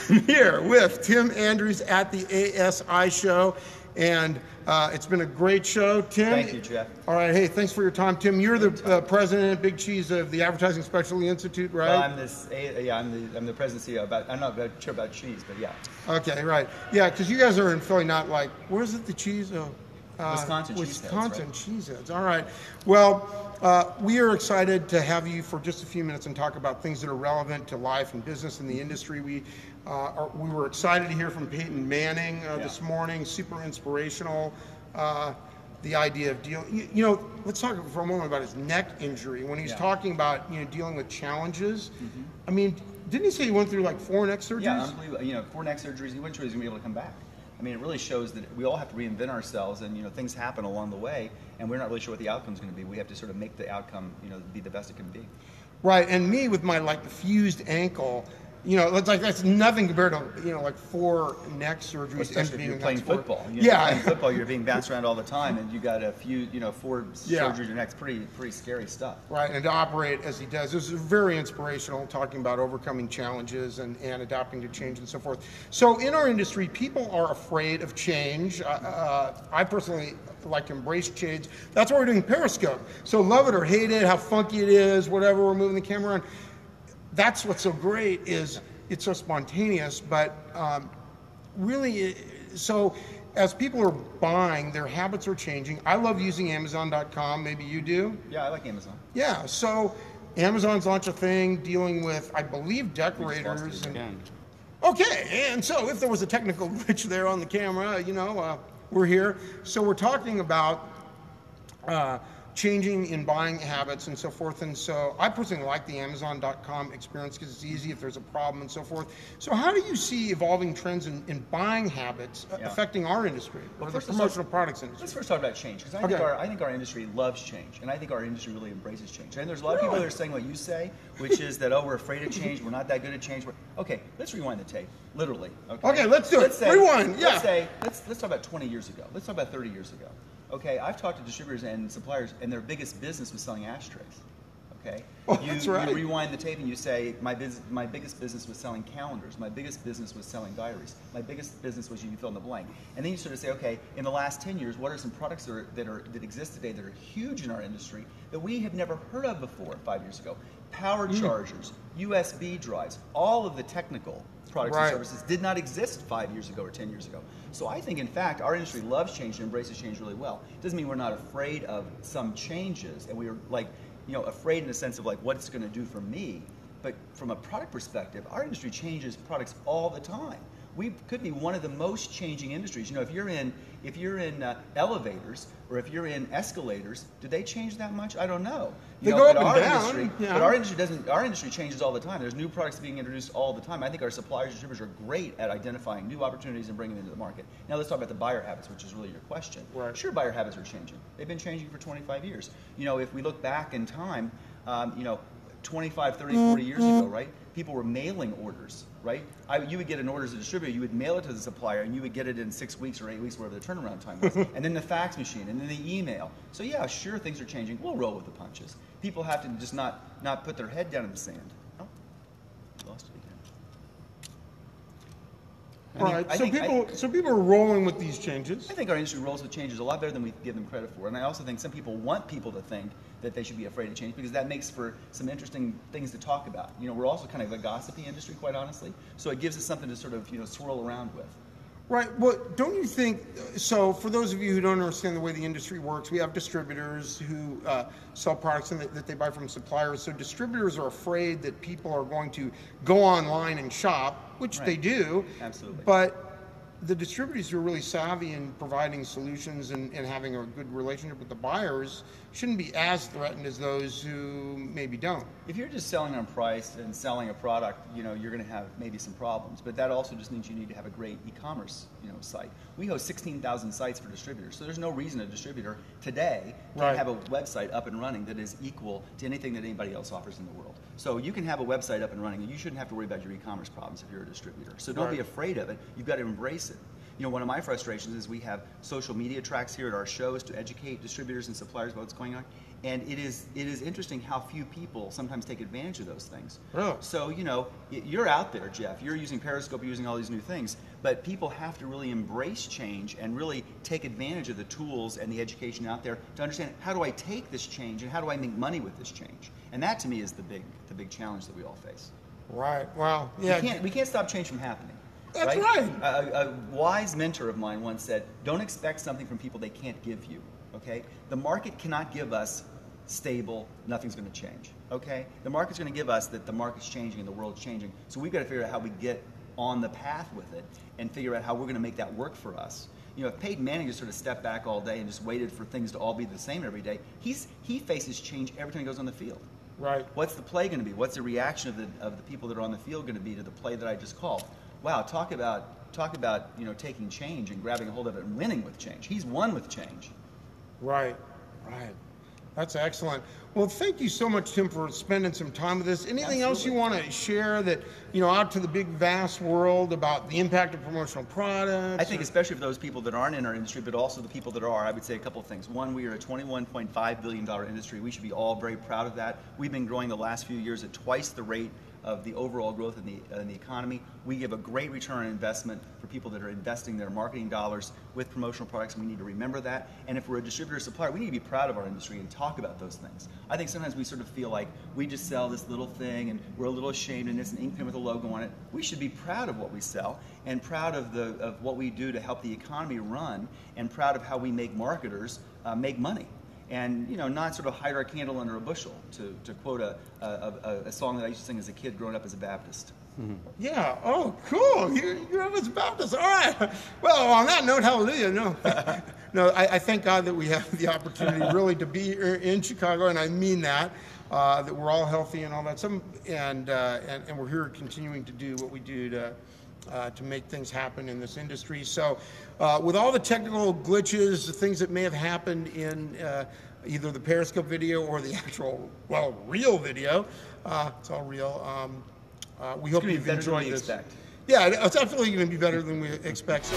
I'm here with Tim Andrews at the ASI Show, and it's been a great show. Tim. Thank you, Jeff. All right, hey, thanks for your time, Tim. You're the president, Big Cheese of the Advertising Specialty Institute, right? Well, I'm the president CEO. I'm not sure about cheese, but yeah. Okay, right. Yeah, because you guys are in Philly, not like, where's it, the cheese? Oh, Wisconsin Cheeseheads. All right. Well, we are excited to have you for just a few minutes and talk about things that are relevant to life and business in the industry. We were excited to hear from Peyton Manning this morning. Super inspirational. The idea of dealing. Let's talk for a moment about his neck injury. When he's talking about dealing with challenges. Mm-hmm. I mean, didn't he say he went through like 4 neck surgeries? Yeah, unbelievable. 4 neck surgeries. He wasn't sure he was going to be able to come back. I mean, it really shows that we all have to reinvent ourselves, and things happen along the way, and we're not really sure what the outcome's going to be. We have to sort of make the outcome, be the best it can be. Right, and me with my fused ankle, it's like that's nothing compared to like 4 neck surgeries. Especially if you're playing football. Playing football, you're being bounced around all the time, and you got a few, 4 surgeries in your neck's pretty scary stuff. Right, and to operate as he does, this is very inspirational, talking about overcoming challenges and adapting to change and so forth. So in our industry, people are afraid of change. I personally like to embrace change. That's why we're doing Periscope. So love it or hate it, how funky it is, whatever, we're moving the camera on. That's what's so great, is it's so spontaneous, but really, so as people are buying, their habits are changing. I love using Amazon.com. Maybe you do? Yeah, I like Amazon. Yeah, so Amazon's launched a thing dealing with, I believe, decorators. Okay, and so if there was a technical glitch there on the camera, we're here. So we're talking about changing in buying habits and so forth, and so I personally like the Amazon.com experience because it's easy if there's a problem and so forth. So how do you see evolving trends in buying habits affecting our industry, or the promotional products industry? Let's first talk about change, because I think our industry loves change, and I think our industry really embraces change. And there's a lot of people that are saying what you say, which is that, we're afraid of change, we're not that good at change. Okay, let's rewind the tape, literally. Okay, let's do it. Rewind, yeah. Let's talk about 20 years ago. Let's talk about 30 years ago. Okay, I've talked to distributors and suppliers, and their biggest business was selling ashtrays. Okay, that's right. You rewind the tape and you say, my biggest business was selling calendars. My biggest business was selling diaries. My biggest business was, you fill in the blank. And then you sort of say, okay, in the last 10 years, what are some products that exist today that are huge in our industry that we have never heard of before 5 years ago? Power chargers, USB drives, all of the technical products and services did not exist 5 years ago or 10 years ago. So I think, in fact, our industry loves change and embraces change really well. It doesn't mean we're not afraid of some changes, and we're afraid in the sense of what it's going to do for me. But from a product perspective, our industry changes products all the time. We could be one of the most changing industries. If you're in elevators or if you're in escalators, do they change that much? I don't know. They go up and down. But our industry doesn't. Our industry changes all the time. There's new products being introduced all the time. I think our suppliers and distributors are great at identifying new opportunities and bringing them into the market. Now let's talk about the buyer habits, which is really your question. Right. Sure, buyer habits are changing. They've been changing for 25 years. If we look back in time, 25, 30, 40 years ago, right? People were mailing orders, right? You would get an order as a distributor, you would mail it to the supplier, and you would get it in 6 weeks or 8 weeks, whatever the turnaround time was. And then the fax machine, and then the email. So yeah, sure, things are changing. We'll roll with the punches. People have to just not put their head down in the sand. Oh, lost it again. All right, so people are rolling with these changes. I think our industry rolls with changes a lot better than we give them credit for. And I also think some people want people to think that they should be afraid of change, because that makes for some interesting things to talk about. We're also kind of a gossipy industry, quite honestly. So it gives us something to sort of swirl around with. Right. Well, don't you think, so for those of you who don't understand the way the industry works, we have distributors who sell products that they buy from suppliers. So distributors are afraid that people are going to go online and shop, which they do. Absolutely. But the distributors who are really savvy in providing solutions and having a good relationship with the buyers shouldn't be as threatened as those who maybe don't. If you're just selling on price and selling a product, you're going to have maybe some problems. But that also just means you need to have a great e-commerce, site. We host 16,000 sites for distributors, so there's no reason a distributor today can't have a website up and running that is equal to anything that anybody else offers in the world. So you can have a website up and running, and you shouldn't have to worry about your e-commerce problems if you're a distributor. So don't be afraid of it. You've got to embrace it. You know, one of my frustrations is we have social media tracks here at our shows to educate distributors and suppliers about what's going on. And it is interesting how few people sometimes take advantage of those things. Oh. So, you know, you're out there, Jeff. You're using Periscope, you're using all these new things. But people have to really embrace change and really take advantage of the tools and the education out there to understand, how do I take this change and how do I make money with this change? And that, to me, is the big challenge that we all face. Right. Wow. Yeah. We can't stop change from happening. That's right. A wise mentor of mine once said, don't expect something from people they can't give you, okay? The market cannot give us stable, nothing's going to change, okay? The market's going to give us that the market's changing and the world's changing, so we've got to figure out how we get on the path with it and figure out how we're going to make that work for us. You know, if Peyton Manning just sort of stepped back all day and just waited for things to all be the same every day, he faces change every time he goes on the field. Right. What's the play going to be? What's the reaction of the people that are on the field going to be to the play that I just called? Wow, talk about you know, taking change and grabbing a hold of it and winning with change. He's won with change. Right. That's excellent. Well, thank you so much, Tim, for spending some time with us. Anything else you want to share that, you know, out to the big, vast world about the impact of promotional products? I think especially for those people that aren't in our industry, but also the people that are, I would say a couple of things. One, we are a $21.5 billion industry. We should be all very proud of that. We've been growing the last few years at twice the rate of the overall growth in the economy. We give a great return on investment for people that are investing their marketing dollars with promotional products, and we need to remember that. And if we're a distributor or supplier, we need to be proud of our industry and talk about those things. I think sometimes we sort of feel like we just sell this little thing and we're a little ashamed and it's an ink pen with a logo on it. We should be proud of what we sell and proud of what we do to help the economy run, and proud of how we make marketers make money. And, you know, not sort of hide our candle under a bushel, to quote a song that I used to sing as a kid growing up as a Baptist. Mm-hmm. Yeah. Oh, cool. You're up as a Baptist. All right. Well, on that note, hallelujah. No, I thank God that we have the opportunity really to be in Chicago, and I mean that. That we're all healthy and all that. And we're here continuing to do what we do to make things happen in this industry. So with all the technical glitches, the things that may have happened in either the Periscope video or the actual, real video, it's all real. We hope you've enjoyed this. Expect. Yeah, it's definitely going to be better than we expect. So.